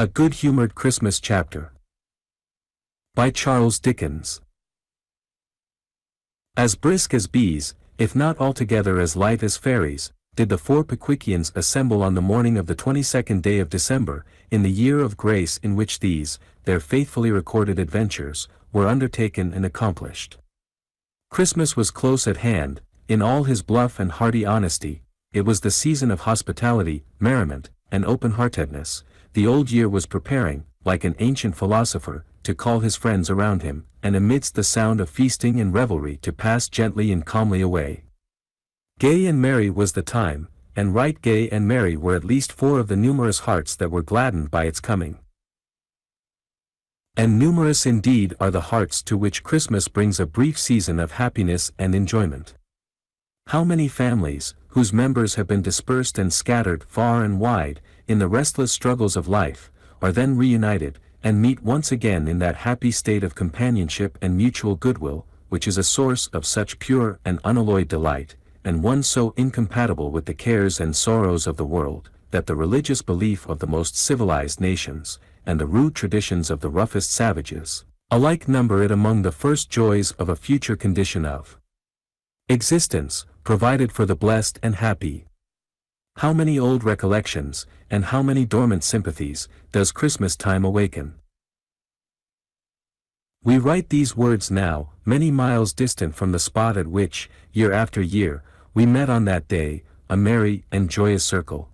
A Good-Humoured Christmas Chapter by Charles Dickens. As brisk as bees, if not altogether as light as fairies, did the four Pickwickians assemble on the morning of the 22nd day of December, in the year of grace in which these, their faithfully recorded adventures, were undertaken and accomplished. Christmas was close at hand. In all his bluff and hearty honesty, it was the season of hospitality, merriment, and open-heartedness. The old year was preparing, like an ancient philosopher, to call his friends around him, and amidst the sound of feasting and revelry to pass gently and calmly away. Gay and merry was the time, and right gay and merry were at least four of the numerous hearts that were gladdened by its coming. And numerous indeed are the hearts to which Christmas brings a brief season of happiness and enjoyment. How many families, whose members have been dispersed and scattered far and wide, in the restless struggles of life, are then reunited, and meet once again in that happy state of companionship and mutual goodwill, which is a source of such pure and unalloyed delight, and one so incompatible with the cares and sorrows of the world, that the religious belief of the most civilized nations, and the rude traditions of the roughest savages, alike number it among the first joys of a future condition of existence, provided for the blessed and happy. How many old recollections, and how many dormant sympathies, does Christmas time awaken? We write these words now, many miles distant from the spot at which, year after year, we met on that day, a merry and joyous circle.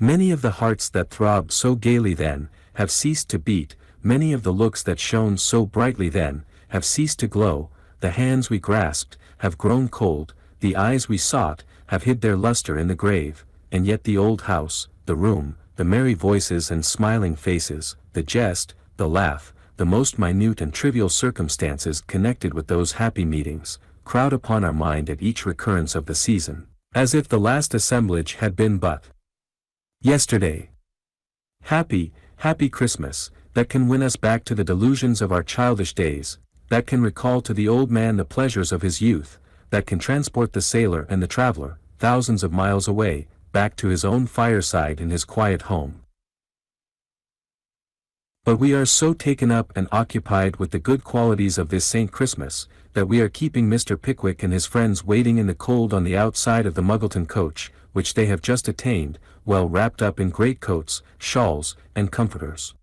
Many of the hearts that throbbed so gaily then, have ceased to beat, many of the looks that shone so brightly then, have ceased to glow, the hands we grasped, have grown cold, the eyes we sought, have hid their luster in the grave, and yet the old house, the room, the merry voices and smiling faces, the jest, the laugh, the most minute and trivial circumstances connected with those happy meetings, crowd upon our mind at each recurrence of the season, as if the last assemblage had been but yesterday. Happy, happy Christmas, that can win us back to the delusions of our childish days, that can recall to the old man the pleasures of his youth, that can transport the sailor and the traveler, thousands of miles away, back to his own fireside in his quiet home. But we are so taken up and occupied with the good qualities of this Saint Christmas, that we are keeping Mr. Pickwick and his friends waiting in the cold on the outside of the Muggleton coach, which they have just attained, well wrapped up in greatcoats, shawls, and comforters.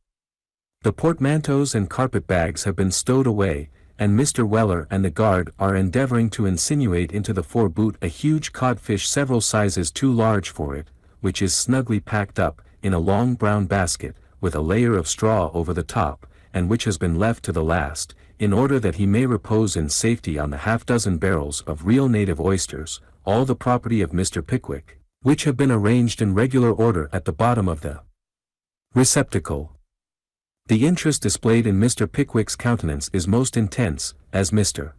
The portmanteaus and carpet-bags have been stowed away, and Mr. Weller and the guard are endeavoring to insinuate into the foreboot a huge codfish several sizes too large for it, which is snugly packed up, in a long brown basket, with a layer of straw over the top, and which has been left to the last, in order that he may repose in safety on the half-dozen barrels of real native oysters, all the property of Mr. Pickwick, which have been arranged in regular order at the bottom of the receptacle. The interest displayed in Mr. Pickwick's countenance is most intense, as Mr.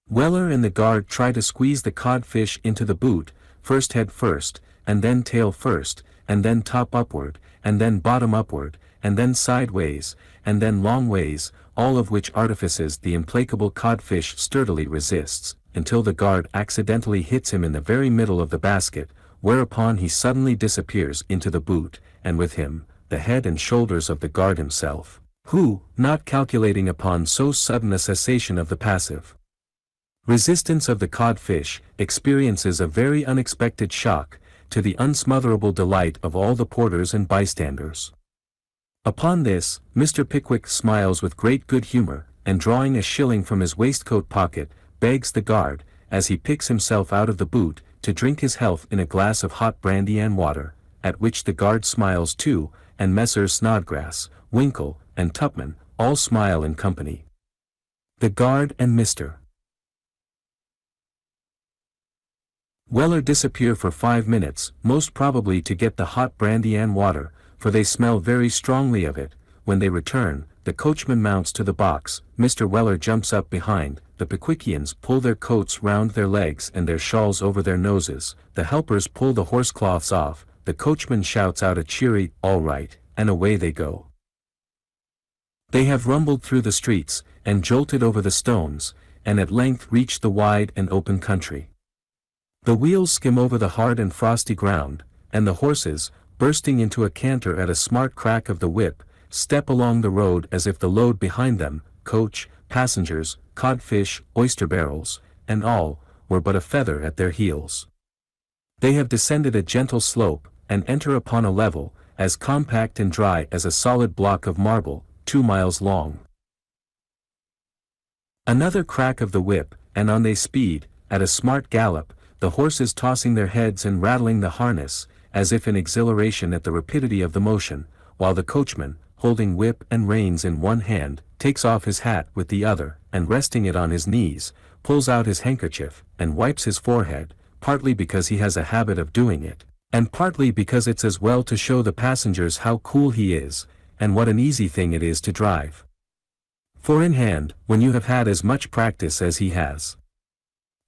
Weller and the guard try to squeeze the codfish into the boot, first head first, and then tail first, and then top upward, and then bottom upward, and then sideways, and then long ways, all of which artifices the implacable codfish sturdily resists, until the guard accidentally hits him in the very middle of the basket, whereupon he suddenly disappears into the boot, and with him, the head and shoulders of the guard himself, who, not calculating upon so sudden a cessation of the passive resistance of the codfish, experiences a very unexpected shock, to the unsmotherable delight of all the porters and bystanders. Upon this, Mr. Pickwick smiles with great good humor, and drawing a shilling from his waistcoat pocket, begs the guard, as he picks himself out of the boot, to drink his health in a glass of hot brandy and water, at which the guard smiles too, and Messrs. Snodgrass, Winkle, and Tupman, all smile in company. The guard and Mr. Weller disappear for 5 minutes, most probably to get the hot brandy and water, for they smell very strongly of it. When they return, the coachman mounts to the box, Mr. Weller jumps up behind, the Pickwickians pull their coats round their legs and their shawls over their noses, the helpers pull the horsecloths off, the coachman shouts out a cheery, "All right," and away they go. They have rumbled through the streets, and jolted over the stones, and at length reached the wide and open country. The wheels skim over the hard and frosty ground, and the horses, bursting into a canter at a smart crack of the whip, step along the road as if the load behind them, coach, passengers, codfish, oyster barrels, and all, were but a feather at their heels. They have descended a gentle slope, and enter upon a level, as compact and dry as a solid block of marble, 2 miles long. Another crack of the whip, and on they speed, at a smart gallop, the horses tossing their heads and rattling the harness, as if in exhilaration at the rapidity of the motion, while the coachman, holding whip and reins in one hand, takes off his hat with the other, and resting it on his knees, pulls out his handkerchief, and wipes his forehead, partly because he has a habit of doing it, and partly because it's as well to show the passengers how cool he is, and what an easy thing it is to drive. For in hand, when you have had as much practice as he has.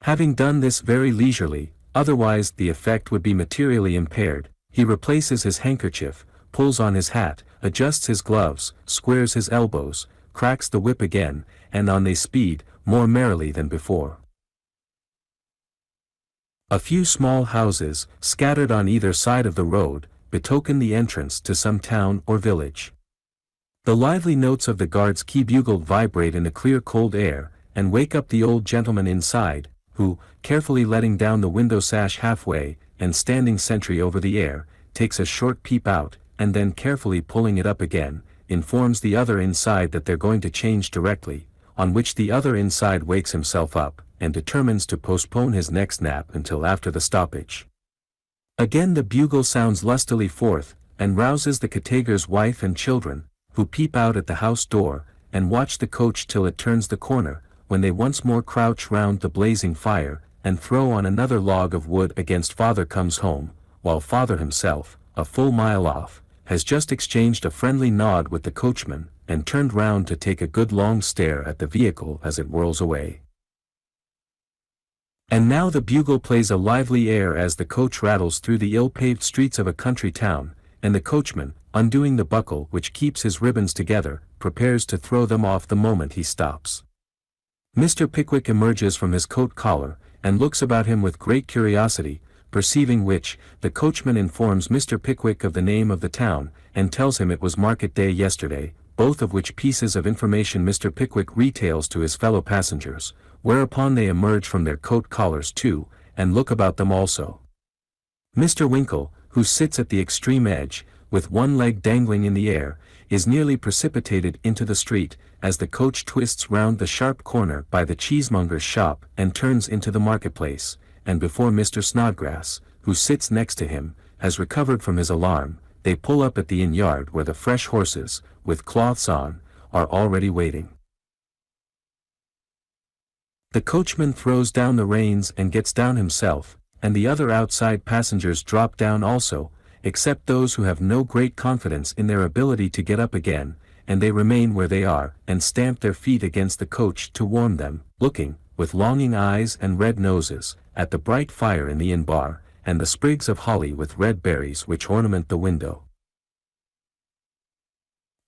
Having done this very leisurely, otherwise the effect would be materially impaired, he replaces his handkerchief, pulls on his hat, adjusts his gloves, squares his elbows, cracks the whip again, and on they speed, more merrily than before. A few small houses, scattered on either side of the road, betoken the entrance to some town or village. The lively notes of the guard's key bugle vibrate in the clear cold air, and wake up the old gentleman inside, who, carefully letting down the window sash halfway, and standing sentry over the air, takes a short peep out, and then carefully pulling it up again, informs the other inside that they're going to change directly, on which the other inside wakes himself up, and determines to postpone his next nap until after the stoppage. Again the bugle sounds lustily forth, and rouses the categour's wife and children, who peep out at the house door, and watch the coach till it turns the corner, when they once more crouch round the blazing fire, and throw on another log of wood against father comes home, while father himself, a full mile off, has just exchanged a friendly nod with the coachman, and turned round to take a good long stare at the vehicle as it whirls away. And now the bugle plays a lively air as the coach rattles through the ill-paved streets of a country town, and the coachman, undoing the buckle which keeps his ribbons together, prepares to throw them off the moment he stops. Mr. Pickwick emerges from his coat collar, and looks about him with great curiosity, perceiving which, the coachman informs Mr. Pickwick of the name of the town, and tells him it was market day yesterday, both of which pieces of information Mr. Pickwick retails to his fellow passengers, whereupon they emerge from their coat collars too, and look about them also. Mr. Winkle, who sits at the extreme edge, with one leg dangling in the air, is nearly precipitated into the street, as the coach twists round the sharp corner by the cheesemonger's shop and turns into the marketplace, and before Mr. Snodgrass, who sits next to him, has recovered from his alarm, they pull up at the inn yard where the fresh horses, with cloths on, are already waiting. The coachman throws down the reins and gets down himself, and the other outside passengers drop down also, except those who have no great confidence in their ability to get up again, and they remain where they are, and stamp their feet against the coach to warm them, looking, with longing eyes and red noses, at the bright fire in the inn bar, and the sprigs of holly with red berries which ornament the window.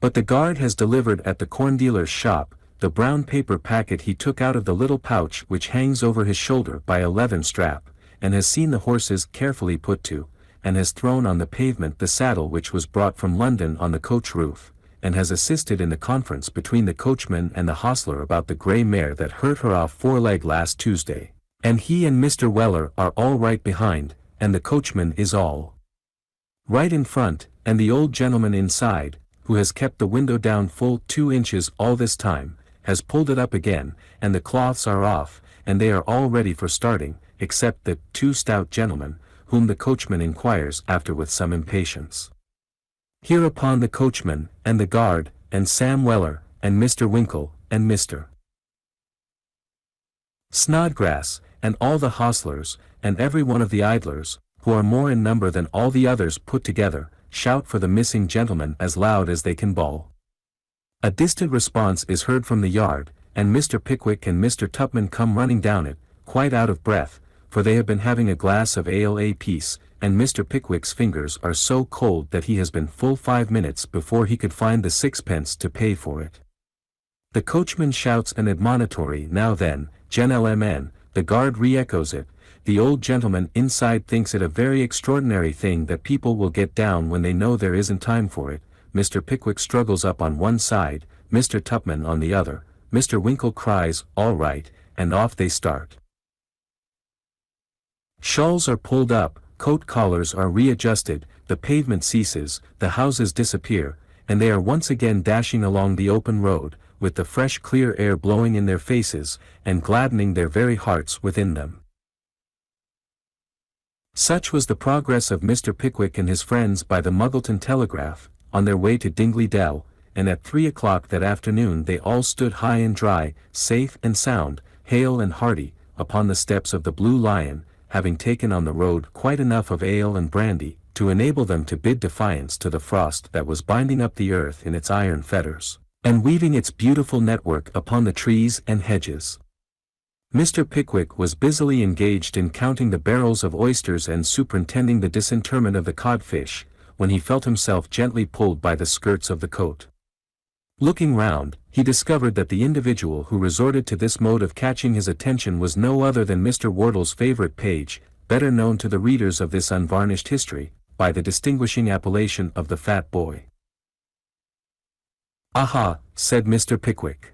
But the guard has delivered at the corn dealer's shop, the brown paper packet he took out of the little pouch which hangs over his shoulder by a leathern strap, and has seen the horses carefully put to, and has thrown on the pavement the saddle which was brought from London on the coach roof, and has assisted in the conference between the coachman and the hostler about the grey mare that hurt her off foreleg last Tuesday, and he and Mr. Weller are all right behind, and the coachman is all right in front, and the old gentleman inside, who has kept the window down full 2 inches all this time, has pulled it up again, and the cloths are off, and they are all ready for starting, except the 2 stout gentlemen, whom the coachman inquires after with some impatience. Hereupon the coachman, and the guard, and Sam Weller, and Mr. Winkle, and Mr. Snodgrass, and all the hostlers, and every one of the idlers, who are more in number than all the others put together, shout for the missing gentleman as loud as they can bawl. A distant response is heard from the yard, and Mr. Pickwick and Mr. Tupman come running down it, quite out of breath, for they have been having a glass of ale apiece, and Mr. Pickwick's fingers are so cold that he has been full 5 minutes before he could find the 6pence to pay for it. The coachman shouts an admonitory now then, "Gen. LMN," the guard re-echoes it, the old gentleman inside thinks it a very extraordinary thing that people will get down when they know there isn't time for it, Mr. Pickwick struggles up on one side, Mr. Tupman on the other, Mr. Winkle cries, "All right," and off they start. Shawls are pulled up, coat collars are readjusted, the pavement ceases, the houses disappear, and they are once again dashing along the open road, with the fresh clear air blowing in their faces, and gladdening their very hearts within them. Such was the progress of Mr. Pickwick and his friends by the Muggleton Telegraph, on their way to Dingley Dell, and at 3 o'clock that afternoon they all stood high and dry, safe and sound, hale and hearty, upon the steps of the Blue Lion, having taken on the road quite enough of ale and brandy, to enable them to bid defiance to the frost that was binding up the earth in its iron fetters, and weaving its beautiful network upon the trees and hedges. Mr. Pickwick was busily engaged in counting the barrels of oysters and superintending the disinterment of the codfish, when he felt himself gently pulled by the skirts of the coat. Looking round, he discovered that the individual who resorted to this mode of catching his attention was no other than Mr. Wardle's favourite page, better known to the readers of this unvarnished history, by the distinguishing appellation of the Fat Boy. "Aha," said Mr. Pickwick.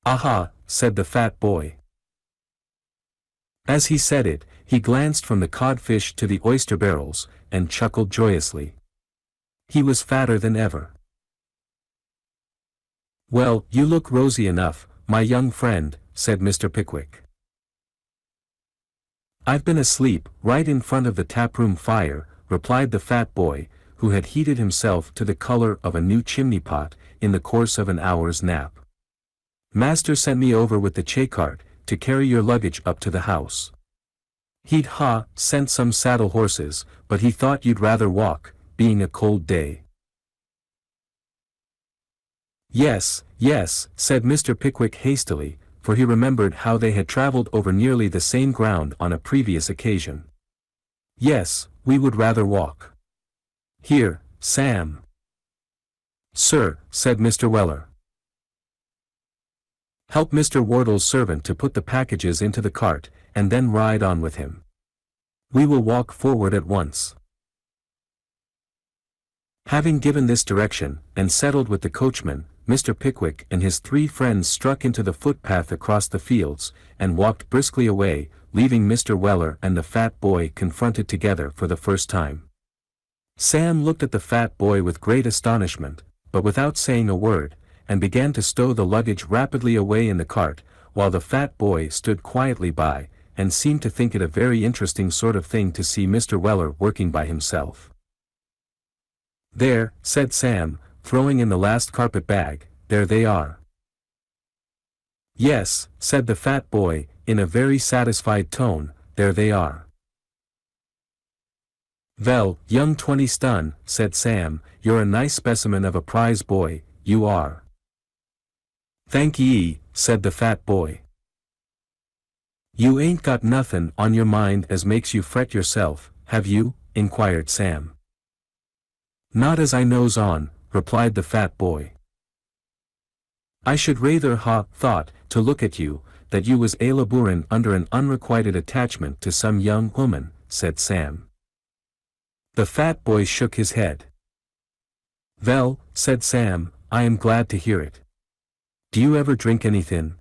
"Aha," said the Fat Boy. As he said it, he glanced from the codfish to the oyster barrels, and chuckled joyously. He was fatter than ever. "Well, you look rosy enough, my young friend," said Mr. Pickwick. "I've been asleep, right in front of the taproom fire," replied the Fat Boy, who had heated himself to the color of a new chimney-pot, in the course of an hour's nap. "Master sent me over with the chay-cart, to carry your luggage up to the house. He'd sent some saddle horses, but he thought you'd rather walk, being a cold day." "Yes, yes," said Mr. Pickwick hastily, for he remembered how they had travelled over nearly the same ground on a previous occasion. "Yes, we would rather walk. Here, Sam." "Sir," said Mr. Weller. "Help Mr. Wardle's servant to put the packages into the cart, and then ride on with him. We will walk forward at once." Having given this direction, and settled with the coachman, Mr. Pickwick and his 3 friends struck into the footpath across the fields, and walked briskly away, leaving Mr. Weller and the Fat Boy confronted together for the first time. Sam looked at the Fat Boy with great astonishment, but without saying a word, and began to stow the luggage rapidly away in the cart, while the Fat Boy stood quietly by, and seemed to think it a very interesting sort of thing to see Mr. Weller working by himself. "There," said Sam, throwing in the last carpet bag, "there they are." "Yes," said the Fat Boy, in a very satisfied tone, "there they are." "Vell, young 20 stun," said Sam, "you're a nice specimen of a prize boy, you are." "Thank ye," said the Fat Boy. "You ain't got nothin' on your mind as makes you fret yourself, have you?" inquired Sam. "Not as I knows on," replied the Fat Boy. "I should rather thought, to look at you, that you was a labourin' under an unrequited attachment to some young woman," said Sam. The Fat Boy shook his head. "Vell," said Sam, "I am glad to hear it. Do you ever drink anythin'?"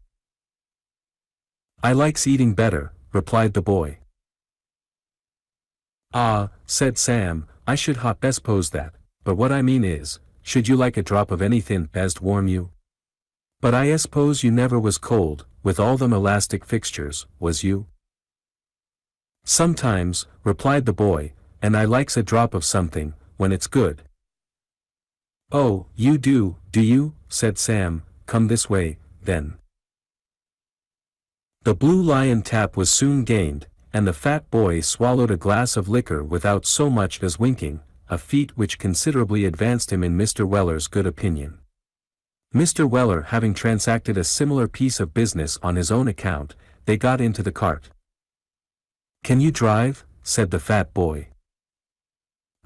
"I likes eating better," replied the boy. "Ah," said Sam, "I should suppose that, but what I mean is, should you like a drop of anythin' as'd warm you? But I suppose you never was cold, with all them elastic fixtures, was you?" "Sometimes," replied the boy, "and I likes a drop of something, when it's good." "Oh, you do you?" said Sam, "come this way, then." The Blue Lion tap was soon gained, and the Fat Boy swallowed a glass of liquor without so much as winking, a feat which considerably advanced him in Mr. Weller's good opinion. Mr. Weller having transacted a similar piece of business on his own account, they got into the cart. "Can you drive?" said the Fat Boy.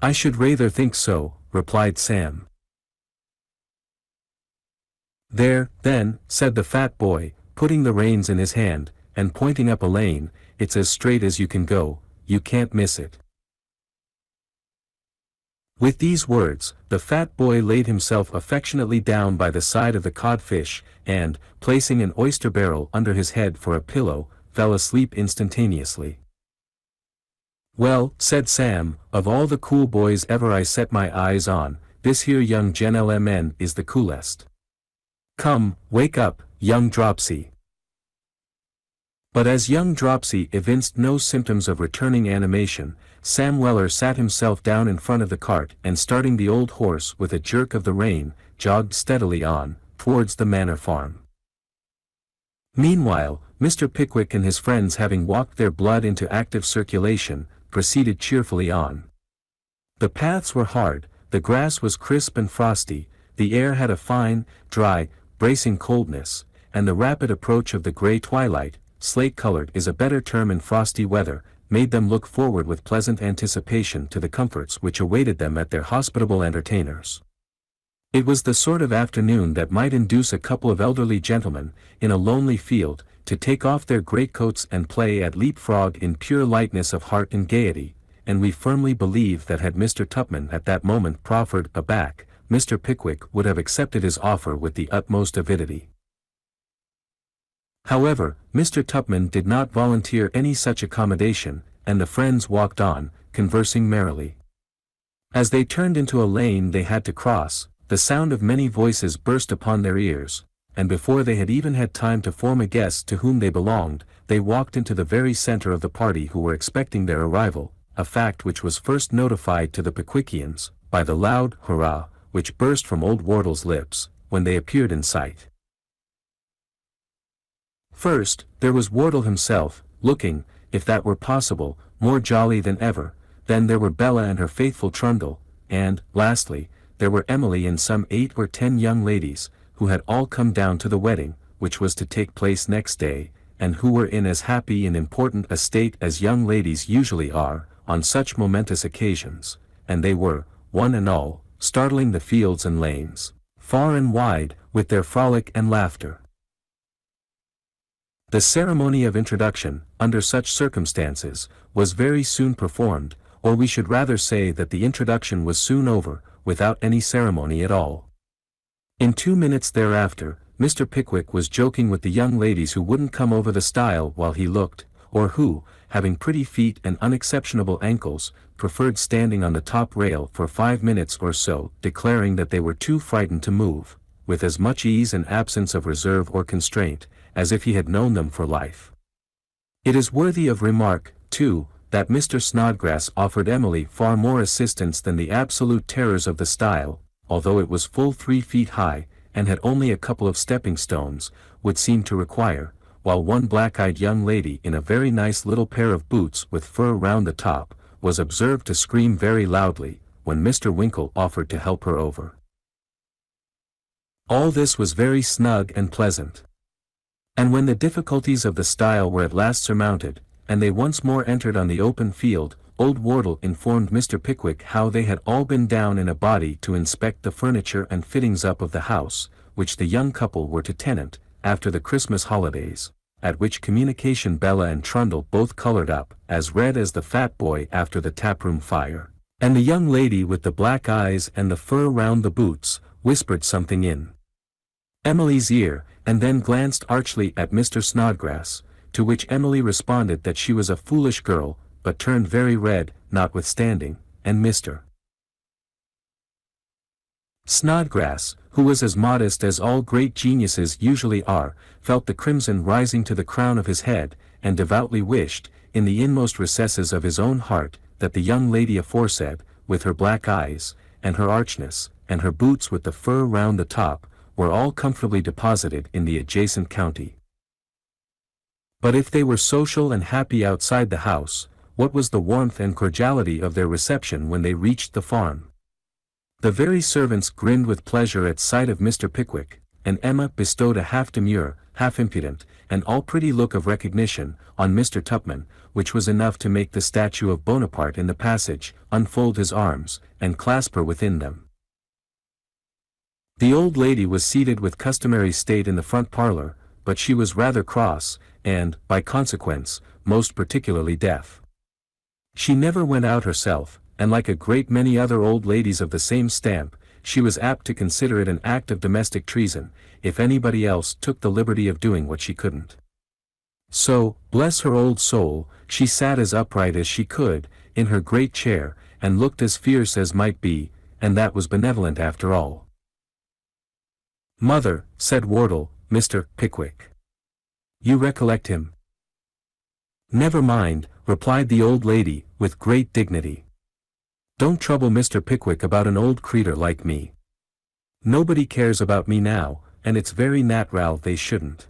"I should rather think so," replied Sam. "There, then," said the Fat Boy, putting the reins in his hand, and pointing up a lane, "It's as straight as you can go, you can't miss it." With these words, the fat boy laid himself affectionately down by the side of the codfish, and, placing an oyster barrel under his head for a pillow, fell asleep instantaneously. "Well," said Sam, "of all the cool boys ever I set my eyes on, this here young gentleman is the coolest. Come, wake up, young Dropsy." But as young Dropsy evinced no symptoms of returning animation, Sam Weller sat himself down in front of the cart and starting the old horse with a jerk of the rein, jogged steadily on, towards the manor farm. Meanwhile, Mr. Pickwick and his friends having walked their blood into active circulation, proceeded cheerfully on. The paths were hard, the grass was crisp and frosty, the air had a fine, dry, bracing coldness, and the rapid approach of the grey twilight, slate-colored is a better term in frosty weather, made them look forward with pleasant anticipation to the comforts which awaited them at their hospitable entertainers. It was the sort of afternoon that might induce a couple of elderly gentlemen, in a lonely field, to take off their greatcoats and play at leap-frog in pure lightness of heart and gaiety, and we firmly believe that had Mr. Tupman at that moment proffered a back, Mr. Pickwick would have accepted his offer with the utmost avidity. However, Mr. Tupman did not volunteer any such accommodation, and the friends walked on, conversing merrily. As they turned into a lane they had to cross, the sound of many voices burst upon their ears, and before they had even had time to form a guess to whom they belonged, they walked into the very center of the party who were expecting their arrival, a fact which was first notified to the Pickwickians, by the loud hurrah, which burst from old Wardle's lips, when they appeared in sight. First, there was Wardle himself, looking, if that were possible, more jolly than ever, then there were Bella and her faithful Trundle, and, lastly, there were Emily and some 8 or 10 young ladies, who had all come down to the wedding, which was to take place next day, and who were in as happy and important a state as young ladies usually are, on such momentous occasions, and they were, one and all, startling the fields and lanes, far and wide, with their frolic and laughter. The ceremony of introduction, under such circumstances, was very soon performed, or we should rather say that the introduction was soon over, without any ceremony at all. In 2 minutes thereafter, Mr. Pickwick was joking with the young ladies who wouldn't come over the stile while he looked, or who, having pretty feet and unexceptionable ankles, preferred standing on the top rail for 5 minutes or so, declaring that they were too frightened to move, with as much ease and absence of reserve or constraint, as if he had known them for life. It is worthy of remark, too, that Mr. Snodgrass offered Emily far more assistance than the absolute terrors of the stile, although it was full 3 feet high, and had only a couple of stepping stones, would seem to require, while one black-eyed young lady in a very nice little pair of boots with fur round the top, was observed to scream very loudly, when Mr. Winkle offered to help her over. All this was very snug and pleasant. And when the difficulties of the stile were at last surmounted, and they once more entered on the open field, old Wardle informed Mr. Pickwick how they had all been down in a body to inspect the furniture and fittings up of the house, which the young couple were to tenant, after the Christmas holidays, at which communication Bella and Trundle both colored up, as red as the fat boy after the taproom fire, and the young lady with the black eyes and the fur round the boots, whispered something in Emily's ear, and then glanced archly at Mr. Snodgrass, to which Emily responded that she was a foolish girl, but turned very red, notwithstanding, and Mr. Snodgrass, who was as modest as all great geniuses usually are, felt the crimson rising to the crown of his head, and devoutly wished, in the inmost recesses of his own heart, that the young lady aforesaid, with her black eyes, and her archness, and her boots with the fur round the top, were all comfortably deposited in the adjacent county. But if they were social and happy outside the house, what was the warmth and cordiality of their reception when they reached the farm? The very servants grinned with pleasure at sight of Mr. Pickwick, and Emma bestowed a half-demure, half-impudent, and all-pretty look of recognition on Mr. Tupman, which was enough to make the statue of Bonaparte in the passage unfold his arms, and clasp her within them. The old lady was seated with customary state in the front parlor, but she was rather cross, and, by consequence, most particularly deaf. She never went out herself, and like a great many other old ladies of the same stamp, she was apt to consider it an act of domestic treason, if anybody else took the liberty of doing what she couldn't. So, bless her old soul, she sat as upright as she could, in her great chair, and looked as fierce as might be, and that was benevolent after all. "Mother," said Wardle, "Mr. Pickwick. You recollect him?" "Never mind," replied the old lady, with great dignity. "Don't trouble Mr. Pickwick about an old creetur like me. Nobody cares about me now, and it's very nat'ral they shouldn't."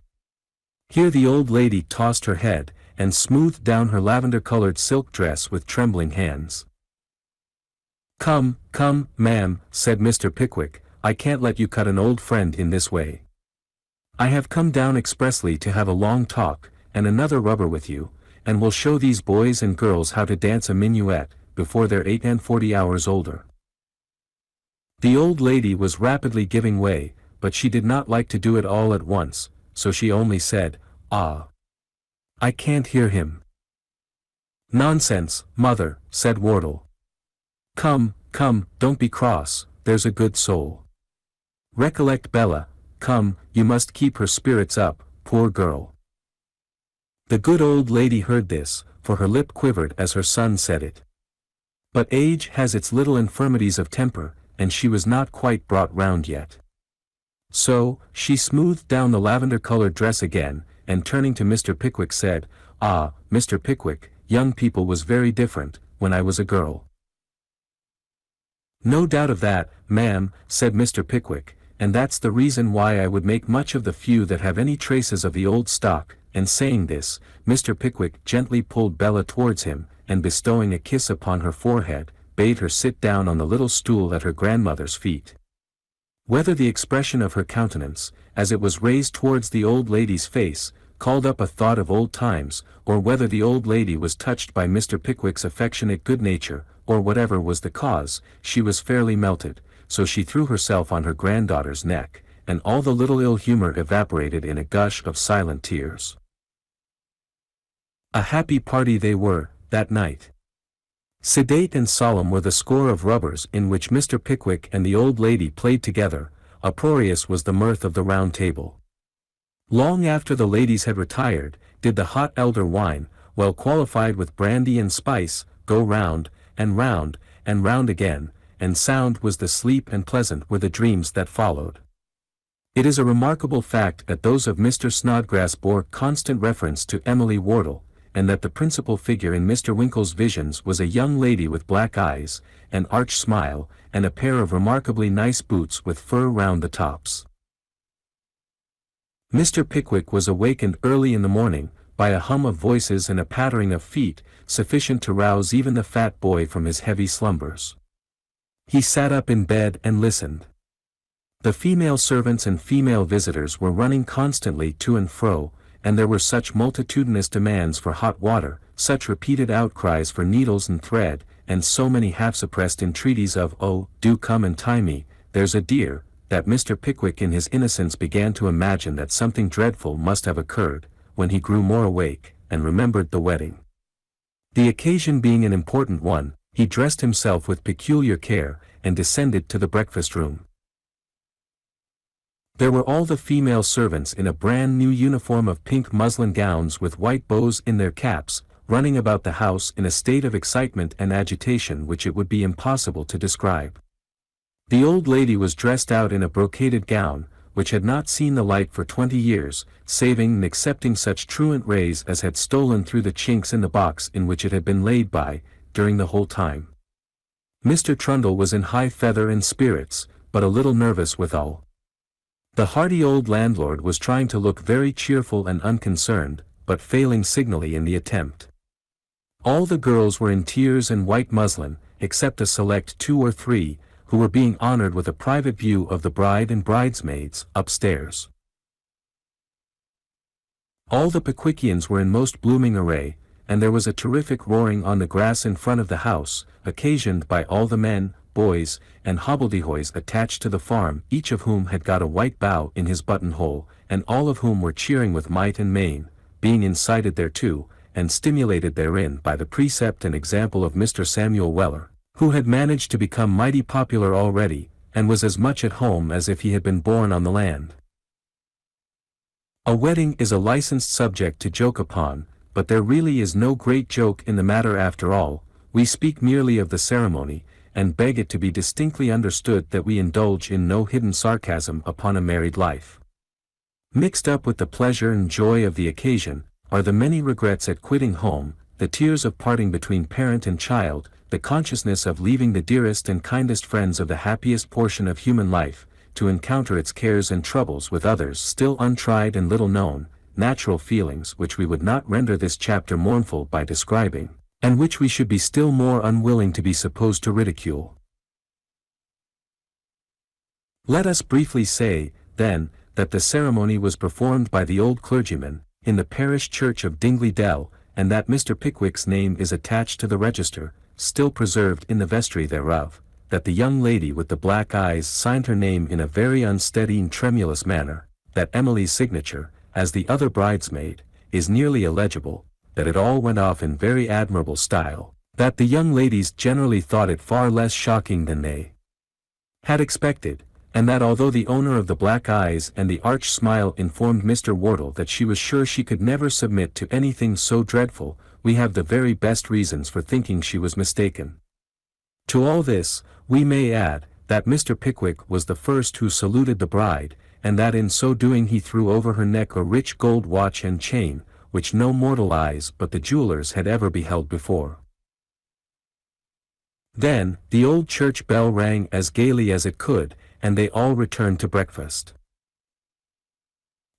Here the old lady tossed her head, and smoothed down her lavender-colored silk dress with trembling hands. "Come, come, ma'am," said Mr. Pickwick, "I can't let you cut an old friend in this way. I have come down expressly to have a long talk, and another rubber with you, and we'll show these boys and girls how to dance a minuet, before they're 48 hours older." The old lady was rapidly giving way, but she did not like to do it all at once, so she only said, "Ah! I can't hear him." "Nonsense, mother," said Wardle. "Come, come, don't be cross, there's a good soul. Recollect Bella, come, you must keep her spirits up, poor girl." The good old lady heard this, for her lip quivered as her son said it. But age has its little infirmities of temper, and she was not quite brought round yet. So, she smoothed down the lavender-colored dress again, and turning to Mr. Pickwick said, "Ah, Mr. Pickwick, young people was very different, when I was a girl." "No doubt of that, ma'am," said Mr. Pickwick, "and that's the reason why I would make much of the few that have any traces of the old stock," and saying this, Mr. Pickwick gently pulled Bella towards him, and bestowing a kiss upon her forehead, bade her sit down on the little stool at her grandmother's feet. Whether the expression of her countenance, as it was raised towards the old lady's face, called up a thought of old times, or whether the old lady was touched by Mr. Pickwick's affectionate good nature, or whatever was the cause, she was fairly melted, so she threw herself on her granddaughter's neck, and all the little ill humor evaporated in a gush of silent tears. A happy party they were, that night. Sedate and solemn were the score of rubbers in which Mr. Pickwick and the old lady played together, uproarious was the mirth of the round table. Long after the ladies had retired, did the hot elder wine, well qualified with brandy and spice, go round, and round, and round again, and sound was the sleep and pleasant were the dreams that followed. It is a remarkable fact that those of Mr. Snodgrass bore constant reference to Emily Wardle, and that the principal figure in Mr. Winkle's visions was a young lady with black eyes, an arch smile, and a pair of remarkably nice boots with fur round the tops. Mr. Pickwick was awakened early in the morning, by a hum of voices and a pattering of feet, sufficient to rouse even the fat boy from his heavy slumbers. He sat up in bed and listened. The female servants and female visitors were running constantly to and fro, and there were such multitudinous demands for hot water, such repeated outcries for needles and thread, and so many half-suppressed entreaties of "Oh, do come and tie me, there's a dear," that Mr. Pickwick in his innocence began to imagine that something dreadful must have occurred, when he grew more awake, and remembered the wedding. The occasion being an important one, he dressed himself with peculiar care, and descended to the breakfast-room. There were all the female servants in a brand new uniform of pink muslin gowns with white bows in their caps, running about the house in a state of excitement and agitation which it would be impossible to describe. The old lady was dressed out in a brocaded gown, which had not seen the light for 20 years, saving and excepting such truant rays as had stolen through the chinks in the box in which it had been laid by, during the whole time. Mr. Trundle was in high feather and spirits, but a little nervous withal. The hearty old landlord was trying to look very cheerful and unconcerned, but failing signally in the attempt. All the girls were in tears and white muslin, except a select 2 or 3, who were being honored with a private view of the bride and bridesmaids, upstairs. All the Pickwickians were in most blooming array, and there was a terrific roaring on the grass in front of the house, occasioned by all the men, boys, and hobbledehoys attached to the farm, each of whom had got a white bough in his buttonhole, and all of whom were cheering with might and main, being incited thereto, and stimulated therein by the precept and example of Mr. Samuel Weller, who had managed to become mighty popular already, and was as much at home as if he had been born on the land. A wedding is a licensed subject to joke upon, but there really is no great joke in the matter after all. We speak merely of the ceremony, and beg it to be distinctly understood that we indulge in no hidden sarcasm upon a married life. Mixed up with the pleasure and joy of the occasion, are the many regrets at quitting home, the tears of parting between parent and child, the consciousness of leaving the dearest and kindest friends of the happiest portion of human life, to encounter its cares and troubles with others still untried and little known, natural feelings which we would not render this chapter mournful by describing, and which we should be still more unwilling to be supposed to ridicule. Let us briefly say, then, that the ceremony was performed by the old clergyman, in the parish church of Dingley Dell, and that Mr. Pickwick's name is attached to the register, still preserved in the vestry thereof, that the young lady with the black eyes signed her name in a very unsteady and tremulous manner, that Emily's signature, as the other bridesmaid, is nearly illegible, that it all went off in very admirable style, that the young ladies generally thought it far less shocking than they had expected, and that although the owner of the black eyes and the arch smile informed Mr. Wardle that she was sure she could never submit to anything so dreadful, we have the very best reasons for thinking she was mistaken. To all this, we may add, that Mr. Pickwick was the first who saluted the bride, and that in so doing he threw over her neck a rich gold watch and chain, which no mortal eyes but the jewelers had ever beheld before. Then, the old church bell rang as gaily as it could, and they all returned to breakfast.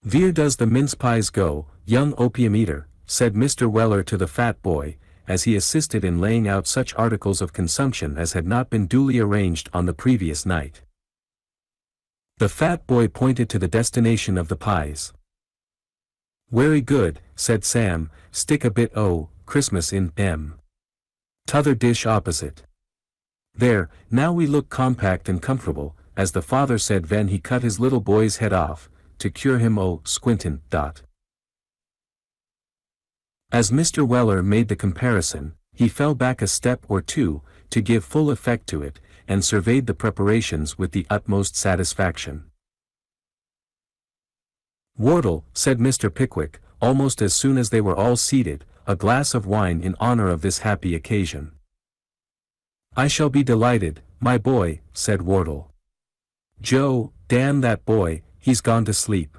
"Vere does the mince-pies go, young opium-eater?" said Mr. Weller to the fat boy, as he assisted in laying out such articles of consumption as had not been duly arranged on the previous night. The fat boy pointed to the destination of the pies. "Werry good," said Sam, "stick a bit o' Christmas in t'other dish opposite. There, now we look compact and comfortable," as the father said when he cut his little boy's head off, to cure him o' squintin'. As Mr. Weller made the comparison, he fell back a step or two, to give full effect to it, and surveyed the preparations with the utmost satisfaction. "Wardle," said Mr. Pickwick, almost as soon as they were all seated, "a glass of wine in honor of this happy occasion." "I shall be delighted, my boy," said Wardle. "Joe, damn that boy, he's gone to sleep."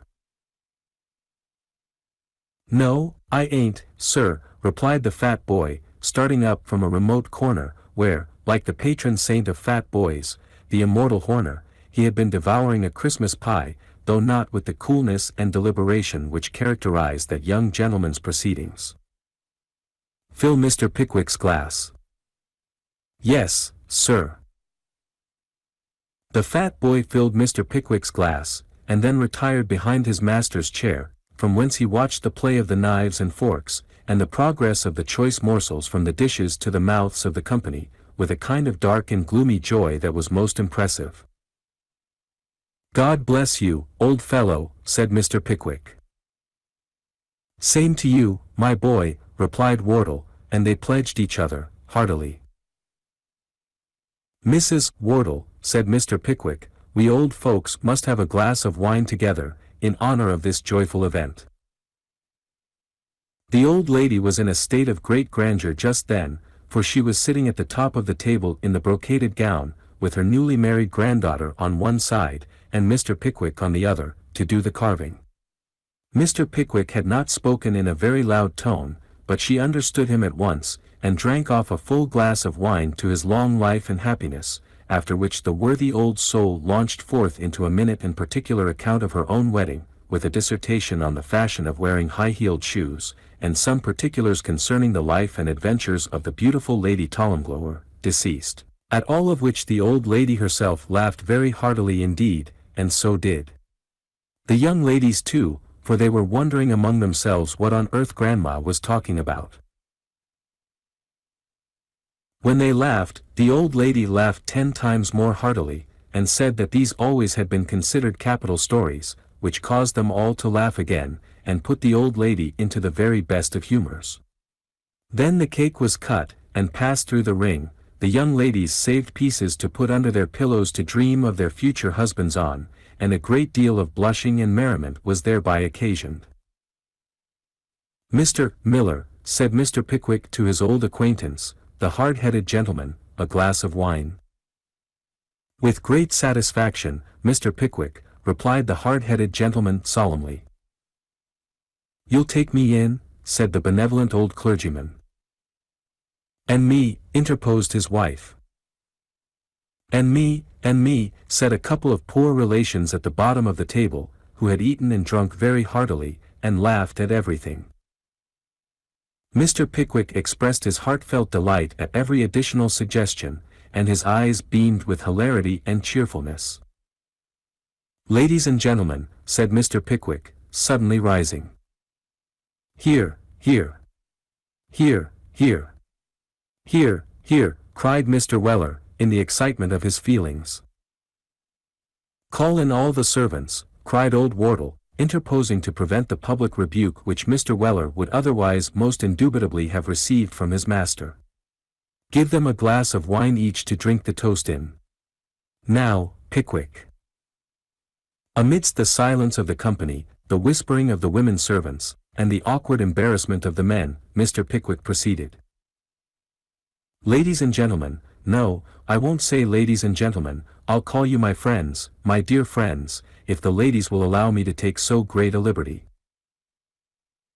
"No, I ain't, sir," replied the fat boy, starting up from a remote corner, where, like the patron saint of fat boys, the immortal Horner, he had been devouring a Christmas pie, though not with the coolness and deliberation which characterized that young gentleman's proceedings. "Fill Mr. Pickwick's glass." "Yes, sir." The fat boy filled Mr. Pickwick's glass, and then retired behind his master's chair, from whence he watched the play of the knives and forks, and the progress of the choice morsels from the dishes to the mouths of the company, with a kind of dark and gloomy joy that was most impressive. "God bless you, old fellow," said Mr. Pickwick. "Same to you, my boy," replied Wardle, and they pledged each other, heartily. "Mrs. Wardle," said Mr. Pickwick, "we old folks must have a glass of wine together, in honor of this joyful event." The old lady was in a state of great grandeur just then, for she was sitting at the top of the table in the brocaded gown, with her newly married granddaughter on one side, and Mr. Pickwick on the other, to do the carving. Mr. Pickwick had not spoken in a very loud tone, but she understood him at once, and drank off a full glass of wine to his long life and happiness, after which the worthy old soul launched forth into a minute and particular account of her own wedding, with a dissertation on the fashion of wearing high-heeled shoes, and some particulars concerning the life and adventures of the beautiful Lady Tollimglower, deceased, at all of which the old lady herself laughed very heartily indeed, and so did the young ladies too, for they were wondering among themselves what on earth Grandma was talking about. When they laughed, the old lady laughed 10 times more heartily, and said that these always had been considered capital stories, which caused them all to laugh again, and put the old lady into the very best of humors. Then the cake was cut, and passed through the ring. The young ladies saved pieces to put under their pillows to dream of their future husbands on, and a great deal of blushing and merriment was thereby occasioned. "Mr. Miller," said Mr. Pickwick to his old acquaintance, the hard-headed gentleman, "a glass of wine." "With great satisfaction, Mr. Pickwick," replied the hard-headed gentleman solemnly. "You'll take me in?" said the benevolent old clergyman. "And me," interposed his wife. And me," said a couple of poor relations at the bottom of the table, who had eaten and drunk very heartily, and laughed at everything. Mr. Pickwick expressed his heartfelt delight at every additional suggestion, and his eyes beamed with hilarity and cheerfulness. "Ladies and gentlemen," said Mr. Pickwick, suddenly rising. "Here, here. Here, here. Here, here," cried Mr. Weller, in the excitement of his feelings. "Call in all the servants," cried old Wardle, interposing to prevent the public rebuke which Mr. Weller would otherwise most indubitably have received from his master. "Give them a glass of wine each to drink the toast in. Now, Pickwick." Amidst the silence of the company, the whispering of the women servants, and the awkward embarrassment of the men, Mr. Pickwick proceeded. "Ladies and gentlemen, no, I won't say ladies and gentlemen, I'll call you my friends, my dear friends, if the ladies will allow me to take so great a liberty."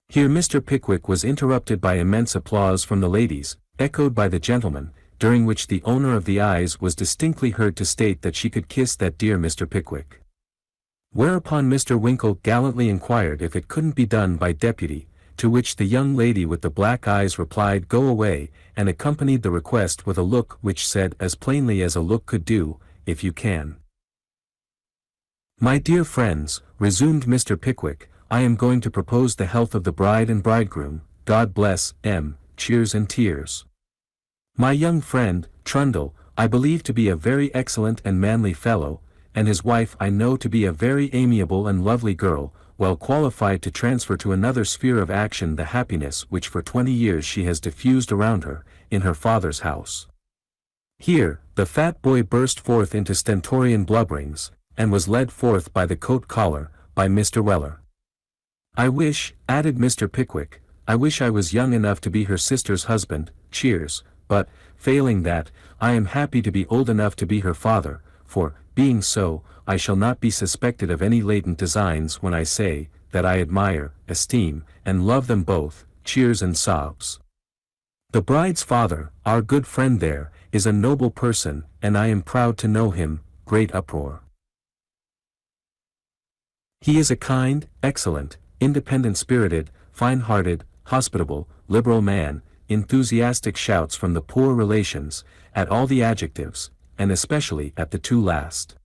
Here Mr. Pickwick was interrupted by immense applause from the ladies, echoed by the gentlemen, during which the owner of the eyes was distinctly heard to state that she could kiss that dear Mr. Pickwick. Whereupon Mr. Winkle gallantly inquired if it couldn't be done by deputy, to which the young lady with the black eyes replied "Go away," and accompanied the request with a look which said as plainly as a look could do, "If you can." "My dear friends," resumed Mr. Pickwick, "I am going to propose the health of the bride and bridegroom, God bless M. Cheers and tears. My young friend, Trundle, I believe to be a very excellent and manly fellow, and his wife I know to be a very amiable and lovely girl, well qualified to transfer to another sphere of action the happiness which for 20 years she has diffused around her, in her father's house." Here, the fat boy burst forth into stentorian blubberings, and was led forth by the coat collar, by Mr. Weller. "I wish," added Mr. Pickwick, "I wish I was young enough to be her sister's husband, cheers, but, failing that, I am happy to be old enough to be her father, for, being so, I shall not be suspected of any latent designs when I say, that I admire, esteem, and love them both," cheers and sobs. "The bride's father, our good friend there, is a noble person, and I am proud to know him," great uproar. "He is a kind, excellent, independent-spirited, fine-hearted, hospitable, liberal man," enthusiastic shouts from the poor relations, at all the adjectives, and especially at the two last.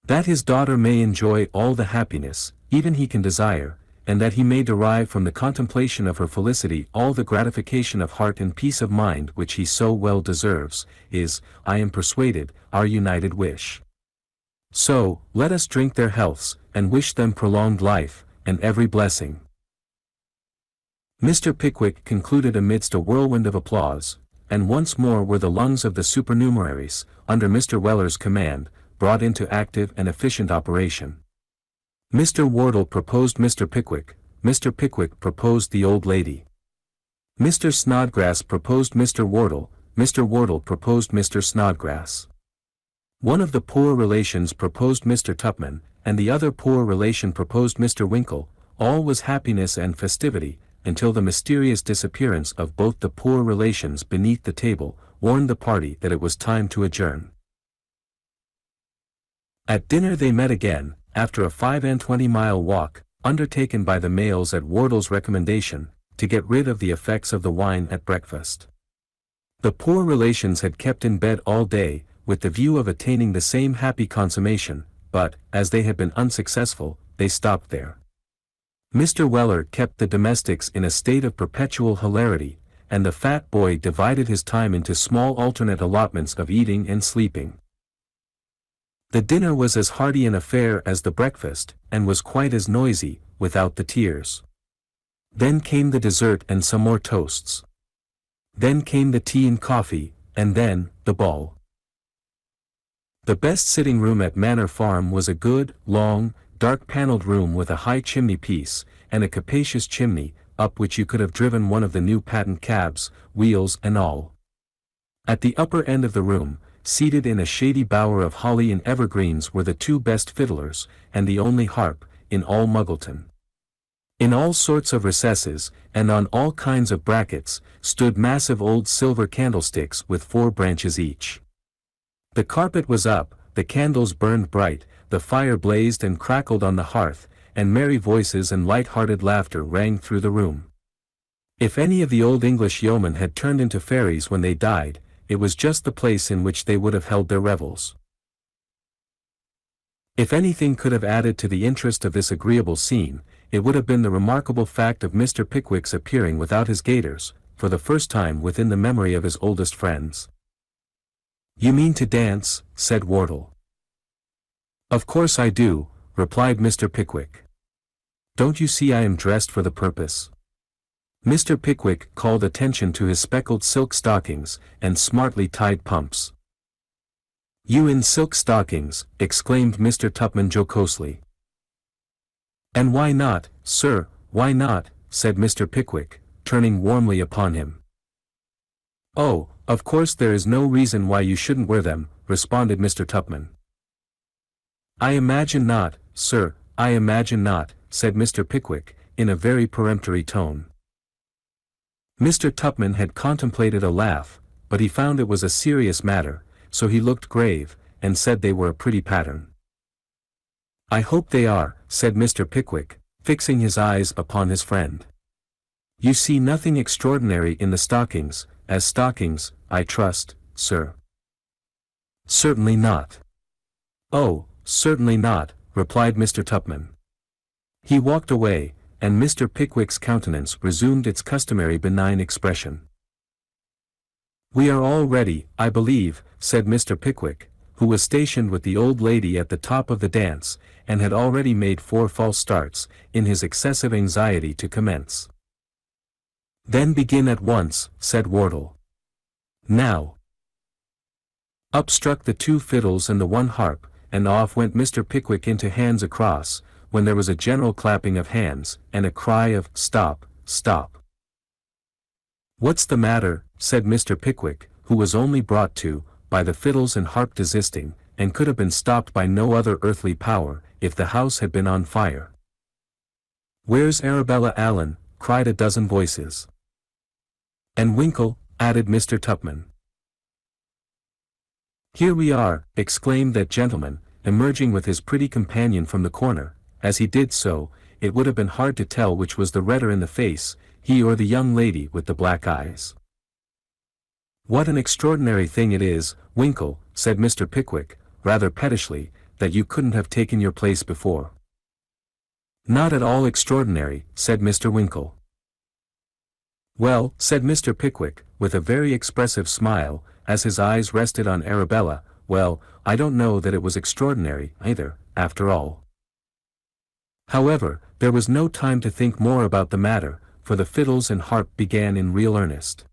"That his daughter may enjoy all the happiness, even he can desire, and that he may derive from the contemplation of her felicity all the gratification of heart and peace of mind which he so well deserves, is, I am persuaded, our united wish. So, let us drink their healths, and wish them prolonged life, and every blessing." Mr. Pickwick concluded amidst a whirlwind of applause, and once more were the lungs of the supernumeraries, under Mr. Weller's command, brought into active and efficient operation. Mr. Wardle proposed Mr. Pickwick, Mr. Pickwick proposed the old lady. Mr. Snodgrass proposed Mr. Wardle, Mr. Wardle proposed Mr. Snodgrass. One of the poor relations proposed Mr. Tupman, and the other poor relation proposed Mr. Winkle. All was happiness and festivity, until the mysterious disappearance of both the poor relations beneath the table warned the party that it was time to adjourn. At dinner they met again, after a 25-mile walk, undertaken by the males at Wardle's recommendation, to get rid of the effects of the wine at breakfast. The poor relations had kept in bed all day, with the view of attaining the same happy consummation, but, as they had been unsuccessful, they stopped there. Mr. Weller kept the domestics in a state of perpetual hilarity, and the fat boy divided his time into small alternate allotments of eating and sleeping. The dinner was as hearty an affair as the breakfast, and was quite as noisy, without the tears. Then came the dessert and some more toasts. Then came the tea and coffee, and then, the ball. The best sitting room at Manor Farm was a good, long, dark-paneled room with a high chimney-piece, and a capacious chimney, up which you could have driven one of the new patent cabs, wheels and all. At the upper end of the room, seated in a shady bower of holly and evergreens were the two best fiddlers, and the only harp, in all Muggleton. In all sorts of recesses, and on all kinds of brackets, stood massive old silver candlesticks with 4 branches each. The carpet was up, the candles burned bright, the fire blazed and crackled on the hearth, and merry voices and light-hearted laughter rang through the room. If any of the old English yeomen had turned into fairies when they died, it was just the place in which they would have held their revels. If anything could have added to the interest of this agreeable scene, it would have been the remarkable fact of Mr. Pickwick's appearing without his gaiters, for the first time within the memory of his oldest friends. "You mean to dance?" said Wardle. "Of course I do," replied Mr. Pickwick. "Don't you see I am dressed for the purpose?" Mr. Pickwick called attention to his speckled silk stockings, and smartly tied pumps. "You in silk stockings!" exclaimed Mr. Tupman jocosely. "And why not, sir, why not?" said Mr. Pickwick, turning warmly upon him. "Oh, of course there is no reason why you shouldn't wear them," responded Mr. Tupman. "I imagine not, sir, I imagine not," said Mr. Pickwick, in a very peremptory tone. Mr. Tupman had contemplated a laugh, but he found it was a serious matter, so he looked grave, and said they were a pretty pattern. "I hope they are," said Mr. Pickwick, fixing his eyes upon his friend. "You see nothing extraordinary in the stockings, as stockings, I trust, sir?" "Certainly not." "Oh, certainly not," replied Mr. Tupman. He walked away, and Mr. Pickwick's countenance resumed its customary benign expression. "We are all ready, I believe," said Mr. Pickwick, who was stationed with the old lady at the top of the dance, and had already made 4 false starts, in his excessive anxiety to commence. "Then begin at once," said Wardle. "Now." Up struck the 2 fiddles and the 1 harp, and off went Mr. Pickwick into Hands Across, when there was a general clapping of hands, and a cry of "Stop, stop." "What's the matter?" said Mr. Pickwick, who was only brought to, by the fiddles and harp desisting, and could have been stopped by no other earthly power, if the house had been on fire. "Where's Arabella Allen?" cried a dozen voices. "And Winkle?" added Mr. Tupman. "Here we are," exclaimed that gentleman, emerging with his pretty companion from the corner. As he did so, it would have been hard to tell which was the redder in the face, he or the young lady with the black eyes. "What an extraordinary thing it is, Winkle," said Mr. Pickwick, rather pettishly, "that you couldn't have taken your place before." "Not at all extraordinary," said Mr. Winkle. "Well," said Mr. Pickwick, with a very expressive smile, as his eyes rested on Arabella, "well, I don't know that it was extraordinary, either, after all." However, there was no time to think more about the matter, for the fiddles and harp began in real earnest.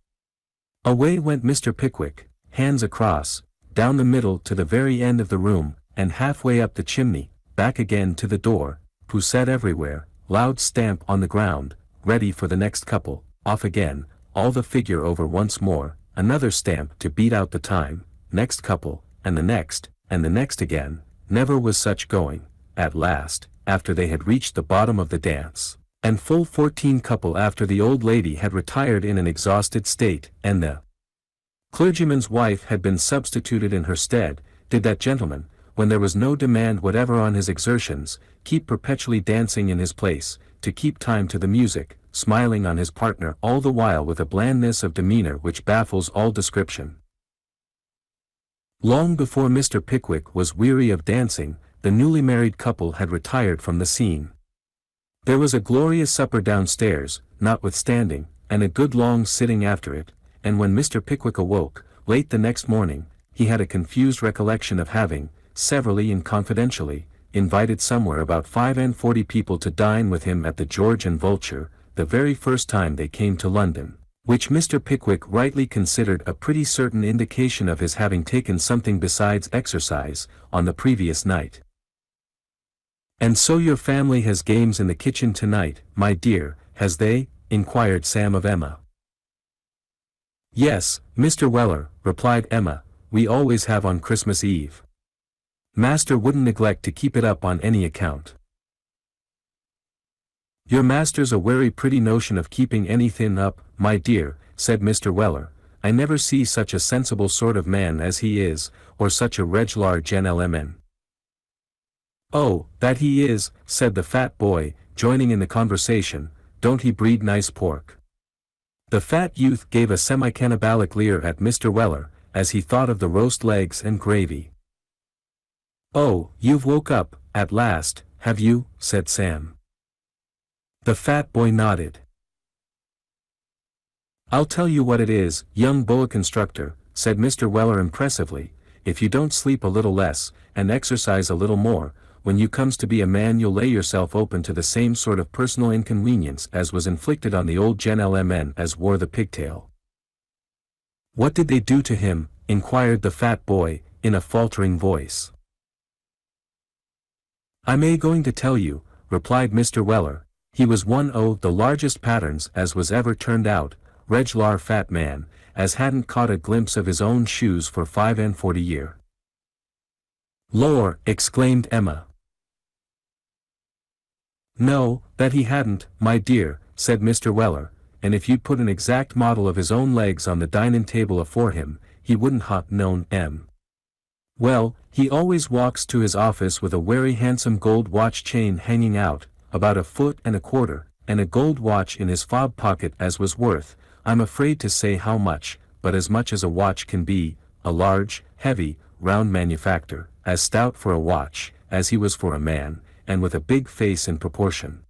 Away went Mr. Pickwick, hands across, down the middle to the very end of the room, and halfway up the chimney, back again to the door, poussette everywhere, loud stamp on the ground, ready for the next couple, off again, all the figure over once more, another stamp to beat out the time, next couple, and the next again. Never was such going. At last, after they had reached the bottom of the dance, and full 14 couple after the old lady had retired in an exhausted state, and the clergyman's wife had been substituted in her stead, did that gentleman, when there was no demand whatever on his exertions, keep perpetually dancing in his place, to keep time to the music, smiling on his partner all the while with a blandness of demeanor which baffles all description. Long before Mr. Pickwick was weary of dancing, the newly married couple had retired from the scene. There was a glorious supper downstairs, notwithstanding, and a good long sitting after it, and when Mr. Pickwick awoke, late the next morning, he had a confused recollection of having, severally and confidentially, invited somewhere about 45 people to dine with him at the George and Vulture, the very first time they came to London, which Mr. Pickwick rightly considered a pretty certain indication of his having taken something besides exercise, on the previous night. "And so your family has games in the kitchen tonight, my dear, has they?" inquired Sam of Emma. "Yes, Mr. Weller," replied Emma, "we always have on Christmas Eve. Master wouldn't neglect to keep it up on any account." "Your master's a very pretty notion of keeping anything up, my dear," said Mr. Weller. "I never see such a sensible sort of man as he is, or such a reg'lar gentleman." "Oh, that he is," said the fat boy, joining in the conversation. "Don't he breed nice pork?" The fat youth gave a semi-cannibalic leer at Mr. Weller, as he thought of the roast legs and gravy. "Oh, you've woke up, at last, have you?" said Sam. The fat boy nodded. "I'll tell you what it is, young boa constructor," said Mr. Weller impressively, "if you don't sleep a little less, and exercise a little more, when you comes to be a man you'll lay yourself open to the same sort of personal inconvenience as was inflicted on the old gentleman as wore the pigtail." "What did they do to him?" inquired the fat boy, in a faltering voice. "I'm going to tell you," replied Mr. Weller. "He was one o' the largest patterns as was ever turned out, reg'lar fat man, as hadn't caught a glimpse of his own shoes for 45 year." "Lor!" exclaimed Emma. "No, that he hadn't, my dear," said Mr. Weller, "and if you'd put an exact model of his own legs on the dinin' table afore him, he wouldn't ha' known 'em. Well, he always walks to his office with a very handsome gold watch chain hanging out, about 1.25 feet, and a gold watch in his fob pocket as was worth, I'm afraid to say how much, but as much as a watch can be, a large, heavy, round manufacture, as stout for a watch, as he was for a man, and with a big face in proportion.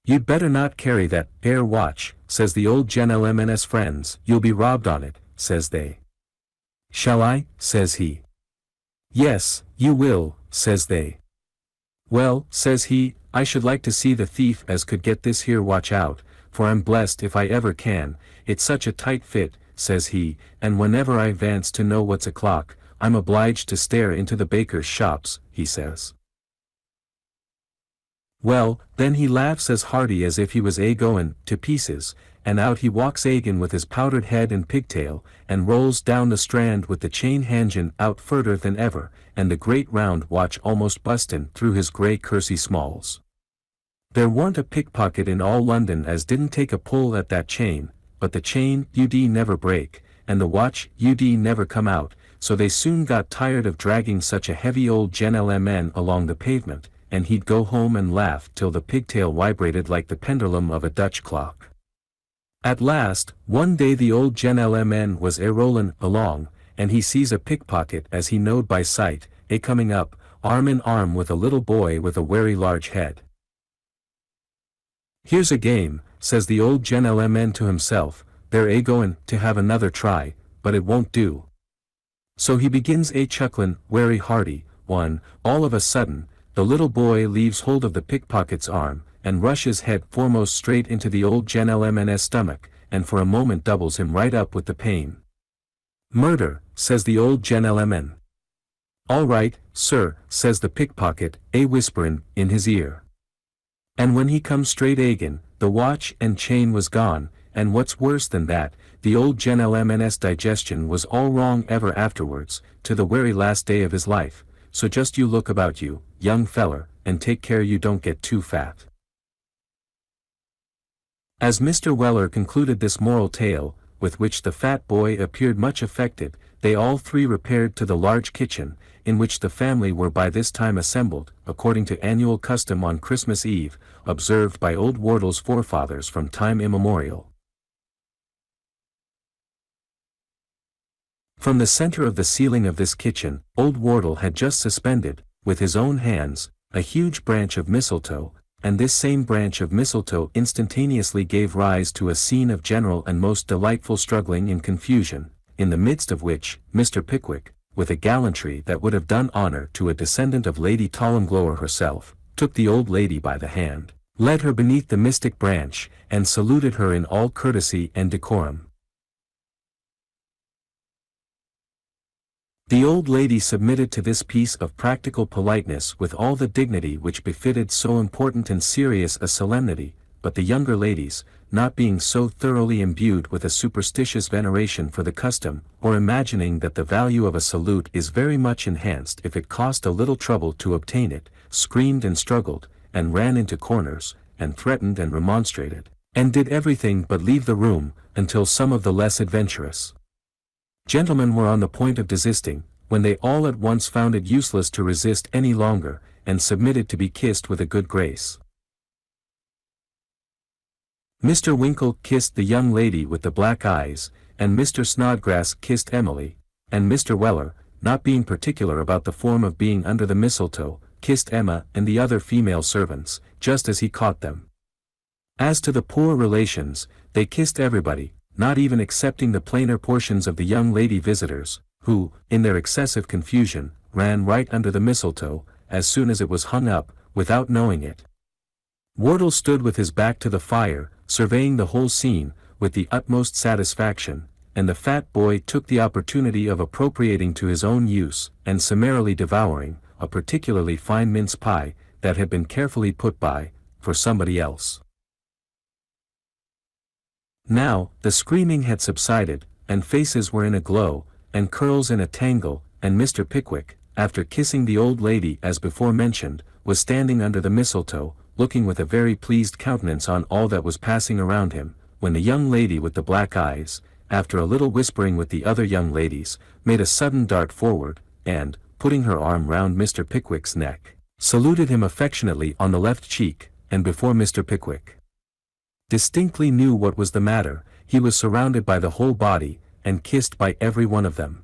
'You'd better not carry that 'ere watch,' says the old gentleman's friends, 'you'll be robbed on it,' says they. 'Shall I?' says he. 'Yes, you will,' says they. 'Well,' says he, 'I should like to see the thief as could get this here watch out, for I'm blessed if I ever can, it's such a tight fit,' says he, 'and whenever I vants to know what's o'clock, I'm obliged to stare into the baker's shops,' he says. Well, then he laughs as hearty as if he was goin' to pieces, and out he walks agin with his powdered head and pigtail, and rolls down the Strand with the chain hangin' out furder than ever, and the great round watch almost bustin' through his grey kersey smalls. There warn't a pickpocket in all London as didn't take a pull at that chain, but the chain ud never break, and the watch ud never come out, so they soon got tired of dragging such a heavy old gentleman along the pavement, and he'd go home and laugh till the pigtail vibrated like the pendulum of a Dutch clock. At last, one day the old gentleman was rollin' along, and he sees a pickpocket as he knowed by sight, coming up, arm in arm with a little boy with a very large head. "Here's a game," says the old gentleman to himself, "they're goin' to have another try, but it won't do." So he begins chucklin' very hearty, when, all of a sudden, the little boy leaves hold of the pickpocket's arm, and rushes head foremost straight into the old gentleman's stomach, and for a moment doubles him right up with the pain. "Murder," says the old gentleman. "All right, sir," says the pickpocket, whisperin' in his ear. And when he come straight agin, the watch and chain was gone, and what's worse than that, the old gentleman's digestion was all wrong ever afterwards, to the very last day of his life, so just you look about you, young feller, and take care you don't get too fat. As Mr. Weller concluded this moral tale, with which the fat boy appeared much affected, they all three repaired to the large kitchen, in which the family were by this time assembled, according to annual custom on Christmas Eve, observed by old Wardle's forefathers from time immemorial. From the center of the ceiling of this kitchen, old Wardle had just suspended, with his own hands, a huge branch of mistletoe, and this same branch of mistletoe instantaneously gave rise to a scene of general and most delightful struggling and confusion, in the midst of which, Mr. Pickwick, with a gallantry that would have done honor to a descendant of Lady Tollimglower herself, took the old lady by the hand, led her beneath the mystic branch, and saluted her in all courtesy and decorum. The old lady submitted to this piece of practical politeness with all the dignity which befitted so important and serious a solemnity, but the younger ladies, not being so thoroughly imbued with a superstitious veneration for the custom, or imagining that the value of a salute is very much enhanced if it cost a little trouble to obtain it, screamed and struggled, and ran into corners, and threatened and remonstrated, and did everything but leave the room, until some of the less adventurous gentlemen were on the point of desisting, when they all at once found it useless to resist any longer, and submitted to be kissed with a good grace. Mr. Winkle kissed the young lady with the black eyes, and Mr. Snodgrass kissed Emily, and Mr. Weller, not being particular about the form of being under the mistletoe, kissed Emma and the other female servants, just as he caught them. As to the poor relations, they kissed everybody, not even excepting the plainer portions of the young lady visitors, who, in their excessive confusion, ran right under the mistletoe, as soon as it was hung up, without knowing it. Wardle stood with his back to the fire, surveying the whole scene, with the utmost satisfaction, and the fat boy took the opportunity of appropriating to his own use, and summarily devouring, a particularly fine mince pie, that had been carefully put by, for somebody else. Now, the screaming had subsided, and faces were in a glow, and curls in a tangle, and Mr. Pickwick, after kissing the old lady as before mentioned, was standing under the mistletoe, looking with a very pleased countenance on all that was passing around him, when the young lady with the black eyes, after a little whispering with the other young ladies, made a sudden dart forward, and, putting her arm round Mr. Pickwick's neck, saluted him affectionately on the left cheek, and before Mr. Pickwick distinctly knew what was the matter, he was surrounded by the whole body, and kissed by every one of them.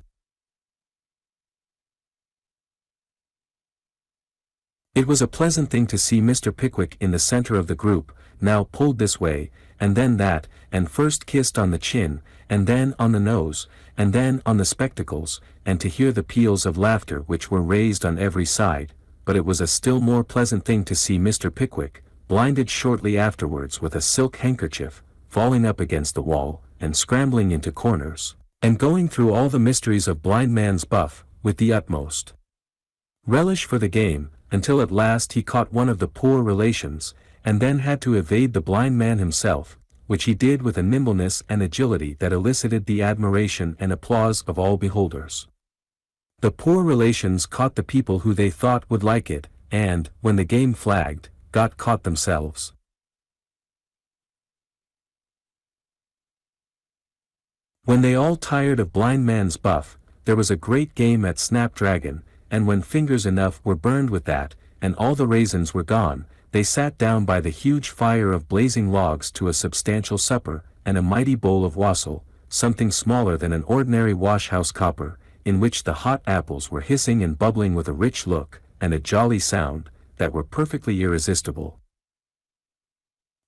It was a pleasant thing to see Mr. Pickwick in the center of the group, now pulled this way, and then that, and first kissed on the chin, and then on the nose, and then on the spectacles, and to hear the peals of laughter which were raised on every side, but it was a still more pleasant thing to see Mr. Pickwick, blinded shortly afterwards with a silk handkerchief, falling up against the wall, and scrambling into corners, and going through all the mysteries of blind man's buff, with the utmost relish for the game, until at last he caught one of the poor relations, and then had to evade the blind man himself, which he did with a nimbleness and agility that elicited the admiration and applause of all beholders. The poor relations caught the people who they thought would like it, and, when the game flagged, got caught themselves. When they all tired of blind man's buff, there was a great game at snapdragon, and when fingers enough were burned with that, and all the raisins were gone, they sat down by the huge fire of blazing logs to a substantial supper, and a mighty bowl of wassail, something smaller than an ordinary wash-house copper, in which the hot apples were hissing and bubbling with a rich look, and a jolly sound, that were perfectly irresistible.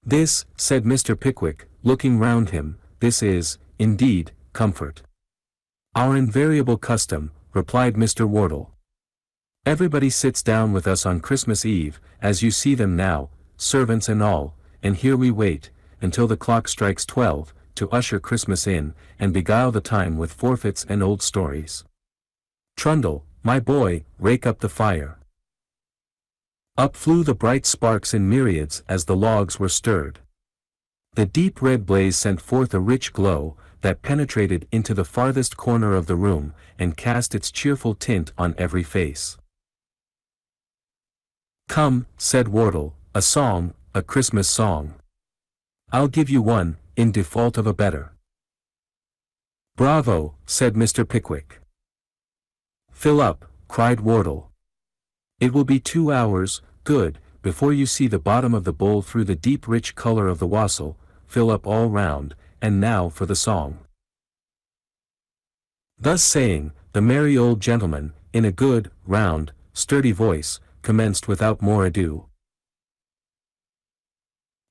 "This," said Mr. Pickwick, looking round him, "this is, indeed, comfort." "Our invariable custom," replied Mr. Wardle. "Everybody sits down with us on Christmas Eve, as you see them now, servants and all, and here we wait, until the clock strikes 12, to usher Christmas in, and beguile the time with forfeits and old stories. Trundle, my boy, rake up the fire." Up flew the bright sparks in myriads as the logs were stirred. The deep red blaze sent forth a rich glow, that penetrated into the farthest corner of the room, and cast its cheerful tint on every face. "Come," said Wardle, "a song, a Christmas song. I'll give you one, in default of a better." "Bravo," said Mr. Pickwick. "Fill up," cried Wardle. "It will be 2 hours, good, before you see the bottom of the bowl through the deep rich color of the wassail. Fill up all round, and now for the song." Thus saying, the merry old gentleman, in a good, round, sturdy voice, commenced without more ado.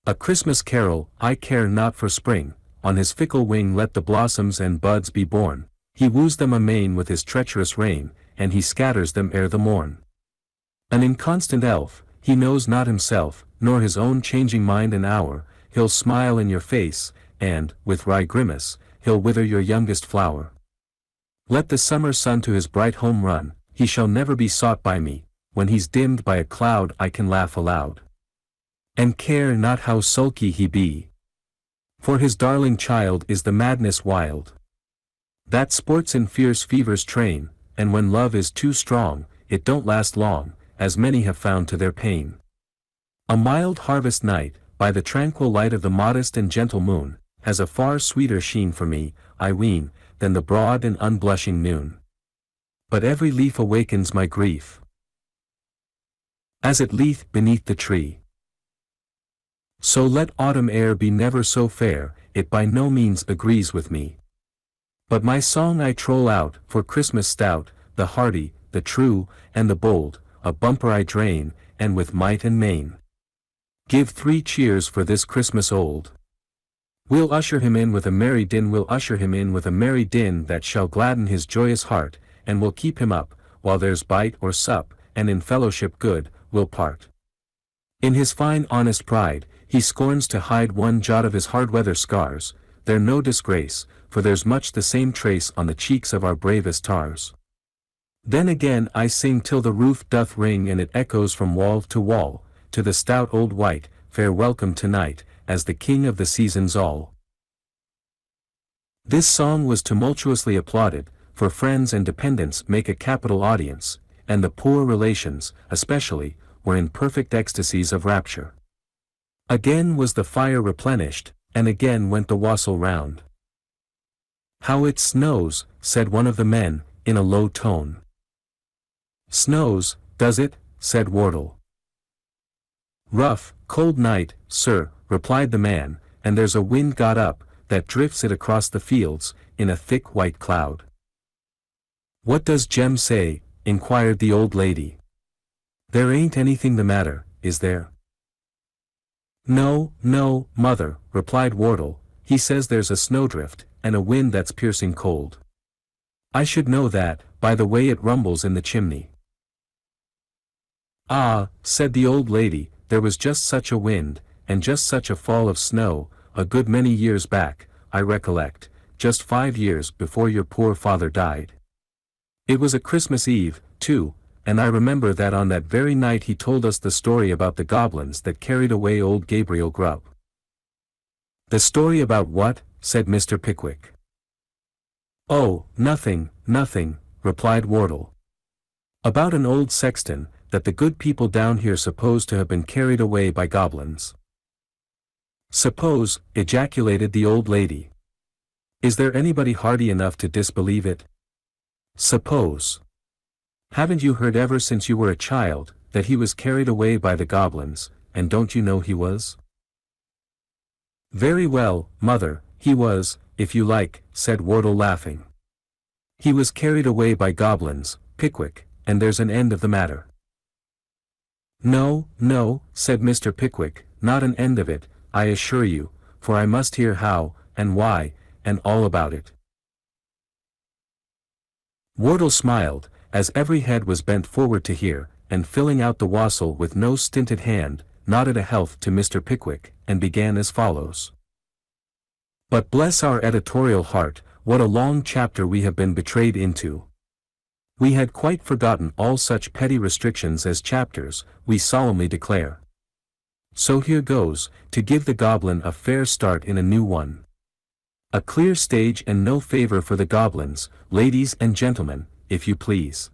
"A Christmas carol, I care not for spring, on his fickle wing let the blossoms and buds be born. He woos them amain with his treacherous rein, and he scatters them ere the morn. An inconstant elf, he knows not himself, nor his own changing mind and hour, he'll smile in your face, and, with wry grimace, he'll wither your youngest flower. Let the summer sun to his bright home run, he shall never be sought by me, when he's dimmed by a cloud I can laugh aloud. And care not how sulky he be. For his darling child is the madness wild, that sports in fierce fever's train, and when love is too strong, it don't last long, as many have found to their pain. A mild harvest night, by the tranquil light of the modest and gentle moon, has a far sweeter sheen for me, I ween, than the broad and unblushing noon. But every leaf awakens my grief, as it leath beneath the tree. So let autumn air be never so fair, it by no means agrees with me. But my song I troll out, for Christmas stout, the hearty, the true, and the bold, a bumper I drain, and with might and main give 3 cheers for this Christmas old. We'll usher him in with a merry din, we'll usher him in with a merry din that shall gladden his joyous heart, and will keep him up, while there's bite or sup, and in fellowship good, we'll part. In his fine honest pride, he scorns to hide one jot of his hard weather scars, they're no disgrace, for there's much the same trace on the cheeks of our bravest tars. Then again I sing till the roof doth ring and it echoes from wall to wall, to the stout old wight, fair welcome tonight, as the king of the seasons all. This song was tumultuously applauded, for friends and dependents make a capital audience, and the poor relations, especially, were in perfect ecstasies of rapture. Again was the fire replenished, and again went the wassail round. How it snows, said one of the men, in a low tone. Snows, does it? Said Wardle. Rough, cold night, sir, replied the man, and there's a wind got up, that drifts it across the fields, in a thick white cloud. What does Jem say? Inquired the old lady. There ain't anything the matter, is there? No, no, mother, replied Wardle, he says there's a snowdrift, and a wind that's piercing cold. I should know that, by the way it rumbles in the chimney. Ah, said the old lady, there was just such a wind, and just such a fall of snow, a good many years back, I recollect, just 5 years before your poor father died. It was a Christmas Eve, too, and I remember that on that very night he told us the story about the goblins that carried away old Gabriel Grubb. The story about what? Said Mr. Pickwick. Oh, nothing, nothing, replied Wardle. About an old sexton, that the good people down here suppose to have been carried away by goblins. Suppose, ejaculated the old lady. Is there anybody hardy enough to disbelieve it? Suppose. Haven't you heard ever since you were a child, that he was carried away by the goblins, and don't you know he was? Very well, mother, he was, if you like, said Wardle laughing. He was carried away by goblins, Pickwick, and there's an end of the matter. No, no, said Mr. Pickwick, not an end of it, I assure you, for I must hear how, and why, and all about it. Wardle smiled, as every head was bent forward to hear, and filling out the wassail with no stinted hand, nodded a health to Mr. Pickwick, and began as follows. But bless our editorial heart, what a long chapter we have been betrayed into. We had quite forgotten all such petty restrictions as chapters, we solemnly declare. So here goes, to give the goblin a fair start in a new one. A clear stage and no favor for the goblins, ladies and gentlemen, if you please.